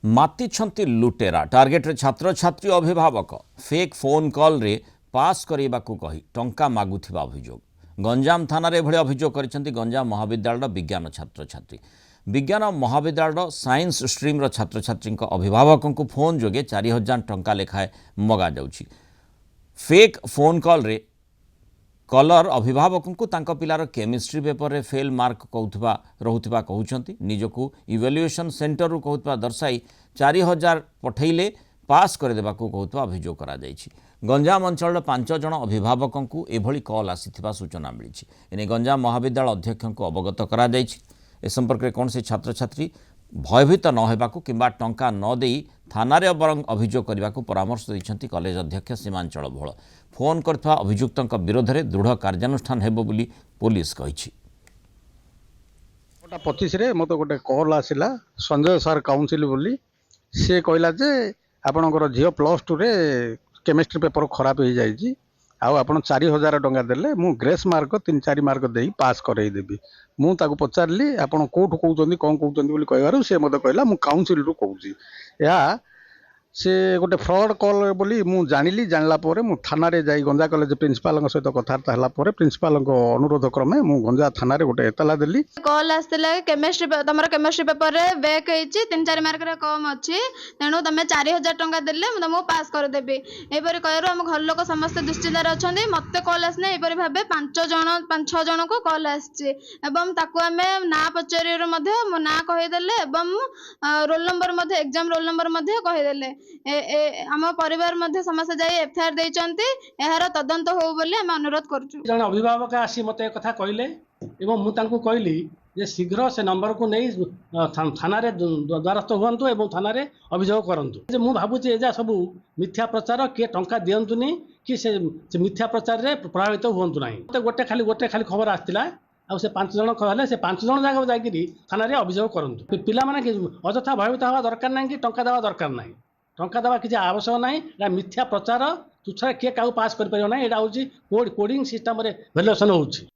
मातिछंती लुटेरा टार्गेट रे छात्र छात्री अभिभावक फेक फोन कॉल रे पास करैबाकू कही टंका मागुथिबा अभियोग गंजाम थाना रे भले अभियोग करिसेंती गंजाम महाविद्यालय विज्ञान छात्र छात्री विज्ञान महाविद्यालय साइंस स्ट्रीम रो छात्र छात्री अभिभावकों को फोन जोगे 4000 टंका लेखाए मगा जाउछि फेक फोन कॉल रे कलर अभिभावकों को तांको पिलार केमिस्ट्री पेपर रे फेल मार्क रोहुथिबा कहउछंती निजकू इवैल्यूएशन सेंटर रु कहउतबा दर्शाई 4000 पठैले पास कर देबाकू कहउतबा अभियोग करा जायछि गंजाम अंचल 5 जन अभिभावकों को एभली कॉल आसीथिबा सूचना मिलिछि एने गंजाम महाविद्यालय अध्यक्ष को अवगत करा जायछि ए संपर्क रे कोन से छात्र छात्री भयभीत न हेबाकू किंबा टंका न देई थाना रे बरং अभियोग करबाकू परामर्श दैछंती कॉलेज अध्यक्ष सीमांचल भोळ फोन करथवा अभियुक्तक विरोध में दृढ़ कार्यानुष्ठान हेबो बोली पुलिस कहिछि 25 रे मतो गोटे कॉल आसिला संजय सर काउंसिल बोली से कहला जे आपणकर झियो +2 रे केमिस्ट्री पेपर खराब हो जाइए आउ आप 4000 टंका देले मु ग्रेस मार्क 3-4 मार्क दे पास करई देबी मु ताको पचारली आपण कोठु कहउचंदी कोन कहउचंदी बोली कहबारु से मते कहला मु काउंसिल रु कहउची या से गोटे फ्रॉड कॉल बोली मु जानिली जानला पोरे मु थाना रे जाई गंजा कॉलेज प्रिंसिपल सहित कथार्ता हला पोरे प्रिंसिपल अनुरोध क्रमे मु गंजा थाना रे गोटे एतला देली कॉल आस्तिला केमिस्ट्री तमरा केमिस्ट्री पेपर रे बैक हेची 3-4 मार्क रे कम अछि तेनु तमे 4000 टंका देले मु तमो पास कर देबे एपरि कहरो हम घर लोक समस्त दुश्चिंतार अछंदी मते कॉल आसने एपरि भाबे 5-6 जन को कॉल आछे एवं ताकू हमें ना पचरियो मध्ये मो ना कहि देले एवं रोल नंबर मध्ये एग्जाम रोल नंबर मध्ये कहि देले आम परिवार मध्ये समस्त जाई एफआईआर देइचंती एहार तदंत हो बोली हम अनुरोध करछु जन अभिभावक आसी मते कथा कहले एवं मु तांको कहली जे शीघ्र से नंबर को नहीं थाना रे द्वारस्थ हुअंतु एवं थाना रे अभियोग करंतु जे मु भाबुची एजा सब मिथ्या प्रचार के टंका दियंतुनी कि से मिथ्या प्रचार रे प्रभावित हुअंतु नाही गोटे खाली खबर आस्तिला आ से 5 जन कहले से 5 जन जागा जागिरी थाना रे अभियोग करंतु पिला माने अजथा भयभीत हवा दरकार नाही कि टंका देवा दरकार नाही टंका देवा किसी आवश्यक ना मिथ्या प्रचार तुच्छा किए क्या पास कर पार ना यहाँ हूँ कोडिंग सिस्टम रे भैल्युएसन होउछि।